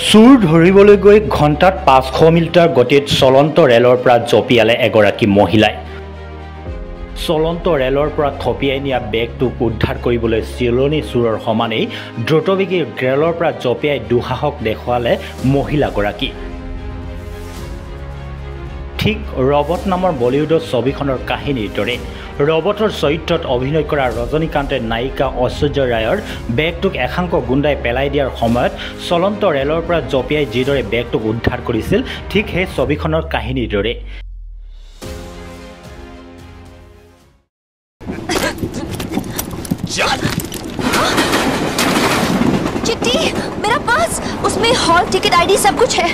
চুৰ ধৰিবলৈ গৈ ঘণ্টাত ৫০০ মিটাৰ গতিত চলন্ত ৰেলৰ পৰা জঁপিয়ালে এগৰাকী মহিলাই। চলন্ত ৰেলৰ পৰা থপিয়াই নিয়া বেগটোক উদ্ধাৰ কৰিবলৈ চিলনী চোৰৰ সমানেই দ্ৰুতবেগী ৰেলৰ পৰা জঁপিয়াই দুঃসাহস দেখুৱালে মহিলাগৰাকী। ঠিক ৰবট নামৰ বলিউডৰ ছবিখনৰ কাহিনীৰ দৰে ৰবটৰ চৰিত্ৰত অভিনয় কৰা ৰজনীকান্তে নায়িকা ঐশ্বৰ্যা ৰায়ৰ বেগটোক একাংশ গুণ্ডাই পেলাই দিয়াৰ সময়ত চলন্ত ৰেলৰ পৰা জঁপিয়াই যিদৰে বেগটোক উদ্ধাৰ কৰিছিল, ঠিক সেই ছবিখনৰ কাহিনীৰ দৰে। चिट्ठी मेरा पास, उसमें हॉल टिकट आईडी सब कुछ है।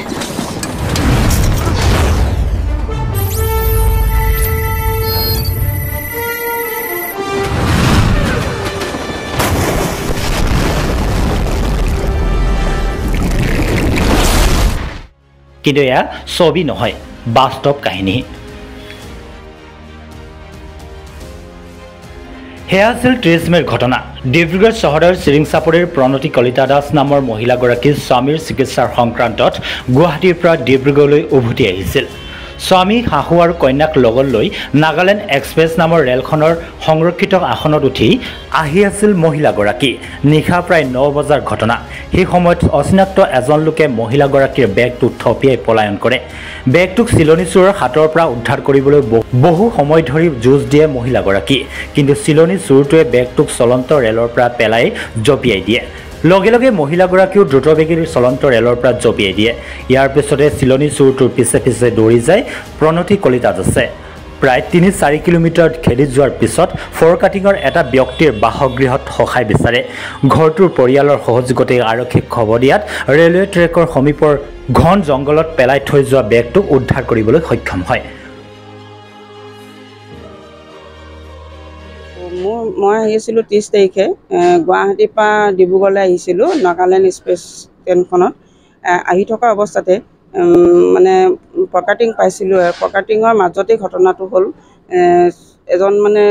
কিন্তু এয়া ছবি নহয়, বাস্তৱ কাহিনী। সেয়া আছিল ৩০ মে'ৰ ঘটনা। ডিব্ৰুগড় চহৰৰ চিৰিংচাপৰিৰ প্ৰণতি কলিতা দাস নামৰ মহিলাগৰাকী স্বামীৰ চিকিৎসাৰ সংক্ৰান্তত গুৱাহাটীৰ পৰা ডিব্ৰুগড়লৈ উভতি আহিছিল। স্বামী, শাহু আৰু কন্যাক লগত লৈ নাগালেণ্ড এক্সপ্ৰেছ নামৰ ৰেলখনৰ সংৰক্ষিত আসনত উঠি আহি আছিল মহিলাগৰাকী। নিশা প্ৰায় ৯ বজাৰ ঘটনা। সেই সময়ত অচিনাক্ত এজন লোকে মহিলাগৰাকীৰ বেগটো থপিয়াই পলায়ন কৰে। বেগটোক চিলনী চোৰৰ হাতৰ পৰা উদ্ধাৰ কৰিবলৈ বহু সময় ধৰি যুঁজ দিয়ে মহিলাগৰাকী, কিন্তু চিলনী চোৰটোৱে বেগটোক চলন্ত ৰেলৰ পৰা পেলাই জঁপিয়াই দিয়ে। লগে লগে মহিলাগৰাকীও দ্ৰুতবেগীৰ চলন্ত ৰেলৰ পৰা জঁপিয়াই দিয়ে। ইয়াৰ পিছতে চিলনী চোৰটোৰ পিছে পিছে দৌৰি যায় প্ৰণতি কলিতা দাসে। প্ৰায় ৩-৪ কিলোমিটাৰ খেলি যোৱাৰ পিছত ফৰকাটিঙৰ এটা ব্যক্তিৰ বাসগৃহত সহায় বিচাৰে। ঘৰটোৰ পৰিয়ালৰ সহযোগতে আৰক্ষীক খবৰ দিয়াত ৰেলৱে ট্ৰেকৰ সমীপৰ ঘন জংঘলত পেলাই থৈ যোৱা বেগটোক উদ্ধাৰ কৰিবলৈ সক্ষম হয়। মই আহিছিলোঁ ৩০ তাৰিখে গুৱাহাটীৰ পৰা ডিব্ৰুগড়লৈ আহিছিলোঁ নাগালেণ্ড এক্সপ্ৰেছ ট্ৰেইনখনত। আহি থকা অৱস্থাতে মানে ফৰকাটিং পাইছিলোঁ। ফৰকাটিঙৰ মাজতেই ঘটনাটো হ'ল, এজন মানে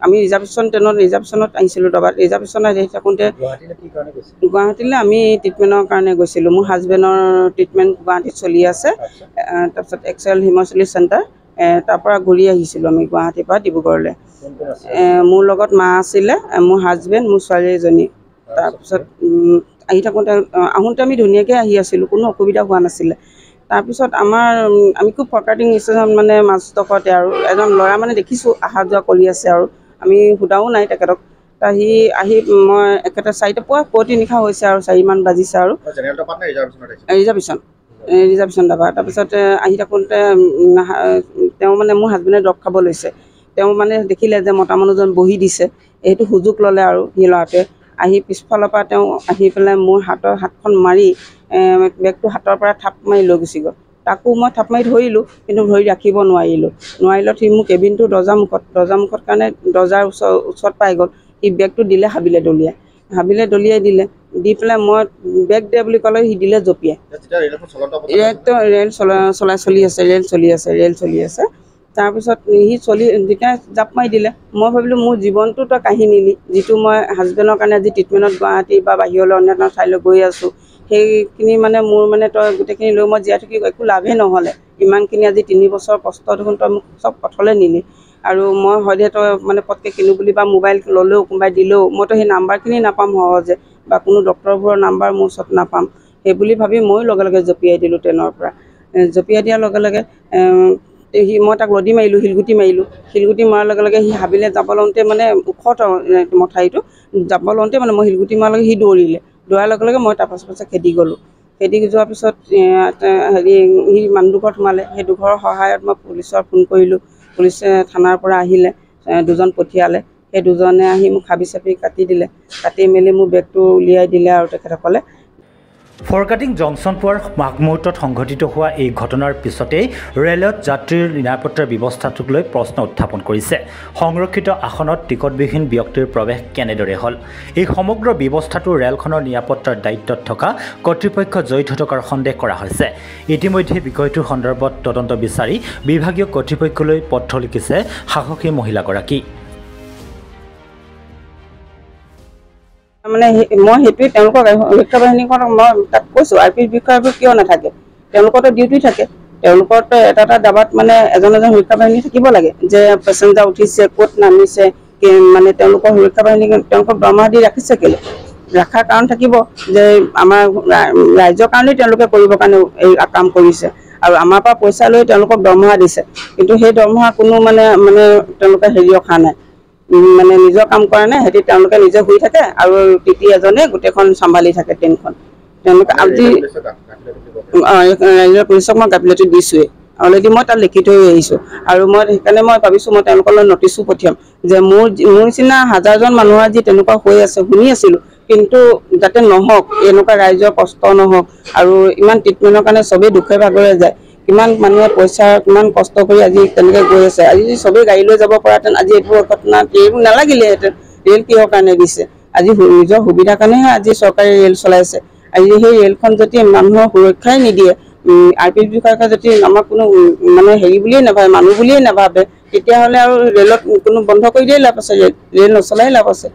আমি ৰিজাৰ্ভেশ্যনত আহিছিলোঁ। দবাত ৰিজাৰ্ভেশ্যনত আহি থাকোঁতে গুৱাহাটীলৈ আমি ট্ৰিটমেণ্টৰ কাৰণে গৈছিলোঁ। মোৰ হাজবেণ্ডৰ ট্ৰিটমেণ্ট গুৱাহাটীত চলি আছে। তাৰপিছত এক্সেল হিমচলি চেণ্টাৰ, তাৰপৰা ঘূৰি আহিছিলোঁ আমি গুৱাহাটীৰ পৰা ডিব্ৰুগড়লৈ। মোৰ লগত মা আছিলে, মোৰ হাজবেণ্ড, মোৰ ছোৱালী এজনী। তাৰপিছত আহি থাকোঁতে আহোঁতে আমি ধুনীয়াকৈ আহি আছিলোঁ, কোনো অসুবিধা হোৱা নাছিলে। তাৰপিছত আমি খুব ফৰকাটিং ষ্টেচন মানে মাজডোখৰতে আৰু এজন ল'ৰা মানে দেখিছোঁ অহা যোৱা কৰি আছে, আৰু আমি সোধাও নাই তেখেতক। সি আহি মই একেটা 4টা পুৱতি নিশা হৈছে আৰু 4মান বাজিছে আৰু ৰিজাৰ্ভেশ্যন দাবা। তাৰপিছতে আহি থাকোঁতে তেওঁ মানে মোৰ হাজবেণ্ডে দৰৱ খাব লৈছে। তেওঁ মানে দেখিলে যে মতা মানুহজন বহি দিছে, এইটো সুযোগ ল'লে আৰু সি ল'ৰাটোৱে আহি পিছফালৰ পৰা তেওঁ আহি পেলাই মোৰ হাতখন মাৰি বেগটো হাতৰ পৰা থাপ মাৰি লৈ গুচি গ'ল। তাকো মই থাপ মাৰি ধৰিলোঁ, কিন্তু ধৰি ৰাখিব নোৱাৰিলত সি মোৰ কেবিনটো দৰ্জামুখত কাৰণে দৰ্জাৰ ওচৰত পাই গ'ল। সি বেগটো দিলে হাবিলে দলিয়াই দিলে। দি পেলাই মই বেগ দে বুলি ক'লে সি দিলে জঁপিয়াই। ৰেল চলি আছে। তাৰপিছত সি যেতিয়া জাপ মাৰি দিলে, মই ভাবিলোঁ মোৰ জীৱনটো তই কাঢ়ি নিলি, যিটো মই হাজবেণ্ডৰ কাৰণে আজি ট্ৰিটমেণ্টত গুৱাহাটী বা বাহিৰলৈ অন্য ঠাইলৈ গৈ আছোঁ, সেইখিনি মানে মোৰ মানে তই গোটেইখিনি লৈ মই জীয়াই থাকি একো লাভেই নহ'লে। ইমানখিনি আজি 3 বছৰ কষ্ট দেখোন তই মোক চব পথলৈ নিলি। আৰু মই হয়দে তই মানে পটকৈ কিনো বুলি বা মোবাইল ল'লেও কোনোবাই দিলেও মইতো সেই নাম্বাৰখিনি নাপাম সহজে, বা কোনো ডক্তৰবোৰৰ নাম্বাৰ মোৰ ওচৰত নাপাম। সেইবুলি ভাবি ময়ো লগে লগে জঁপিয়াই দিলোঁ ট্ৰেইনৰ পৰা। জঁপিয়াই দিয়াৰ লগে লগে মই তাক শিলগুটি মৰাৰ লগে লগে সি হাবিলে যাব লওঁতে মানে ওখ মথাৰিটো যাব লওঁতে মানে মই শিলগুটি মৰাৰ লগে সি দৌৰাৰ লগে লগে মই তাৰ পাছে খেদি গ'লোঁ। খেদি যোৱাৰ পিছত সি মানুহডোঘৰত সোমালে। সেই দুঘৰৰ সহায়ত মই পুলিচৰ ফোন কৰিলোঁ। পুলিচে থানাৰ পৰা আহিলে, 2জন পঠিয়ালে। সেই 2জনে আহি মোক হাবি চাপি কাটি মেলি মোৰ বেগটো উলিয়াই দিলে আৰু তেখেতসকলে। ফৰকাটিং জংচন পোৱাৰ আগমুহূৰ্তত সংঘটিত হোৱা এই ঘটনাৰ পিছতেই ৰেলত যাত্ৰীৰ নিৰাপত্তাৰ ব্যৱস্থাটোক লৈ প্ৰশ্ন উত্থাপন কৰিছে। সংৰক্ষিত আসনত টিকটবিহীন ব্যক্তিৰ প্ৰৱেশ কেনেদৰে হ'ল? এই সমগ্ৰ ব্যৱস্থাটো ৰেলখনৰ নিৰাপত্তাৰ দায়িত্বত থকা কৰ্তৃপক্ষ জড়িত থকাৰ সন্দেহ কৰা হৈছে। ইতিমধ্যে বিষয়টোৰ সন্দৰ্ভত তদন্ত বিচাৰি বিভাগীয় কৰ্তৃপক্ষলৈ পত্ৰ লিখিছে সাহসী মহিলাগৰাকী। মানে মই সেইটোৱে তেওঁলোকক সুৰক্ষা বাহিনীখনক মই তাক কৈছোঁ RP বিষয়াবোৰ কিয় নাথাকে তেওঁলোকৰতো ডিউটি থাকে তেওঁলোকৰতো এটা ডাবাত মানে এজন সুৰক্ষা বাহিনী থাকিব লাগে যে পেচেঞ্জাৰ উঠিছে ক'ত নামিছে মানে তেওঁলোকৰ সুৰক্ষা বাহিনী তেওঁলোকক দৰমহা দি ৰাখিছে কেলে ৰখাৰ কাৰণ থাকিব যে আমাৰ ৰাজ্যৰ কাৰণেই তেওঁলোকে কৰিবৰ কাৰণে এই কাম কৰিছে আৰু আমাৰ পৰা পইচা লৈ তেওঁলোকক দৰমহা দিছে কিন্তু সেই দৰমহা কোনো মানে তেওঁলোকে হেৰি ৰখা নাই মানে নিজৰ কাম কৰা নাই হেতি তেওঁলোকে নিজে শুই থাকে আৰু টিটি এজনে গোটেইখন চম্ভালি থাকে ট্ৰেইনখন তেওঁলোকে আজি ৰাজ্যৰ পুলিচক মই গাফিলতি দিছোঁৱেই অলৰেডি মই তাত লিখি থৈ আহিছোঁ আৰু মই সেইকাৰণে মই ভাবিছোঁ মই তেওঁলোকলৈ নটিছো পঠিয়াম যে মোৰ নিচিনা হাজাৰজন মানুহ আজি তেনেকুৱা হৈ আছে শুনি আছিলোঁ কিন্তু যাতে নহওক এনেকুৱা ৰাইজৰ কষ্ট নহওক আৰু ইমান ট্ৰিটমেণ্টৰ কাৰণে চবেই দুখে ভাগৰে যায় কিমান মানুহে পইচা কিমান কষ্ট কৰি আজি তেনেকৈ গৈ আছে আজি যদি চবেই গাড়ী লৈ যাব পৰাহেঁতেন আজি এইবোৰ ঘটনা এইবোৰ নালাগিলেহেঁতেন ৰেল কিহৰ কাৰণে দিছে আজি নিজৰ সুবিধাৰ কাৰণেহে আজি চৰকাৰে ৰেল চলাইছে আজি সেই ৰেলখন যদি মানুহৰ সুৰক্ষাই নিদিয়ে RP বিষয়াকে যদি আমাৰ কোনো মানে হেৰি বুলিয়েই নাভাবে মানুহ বুলিয়েই নাভাবে তেতিয়াহ'লে আৰু ৰেলত কোনো বন্ধ কৰি দিয়েই লাভ আছে ৰেল নচলাই লাভ আছে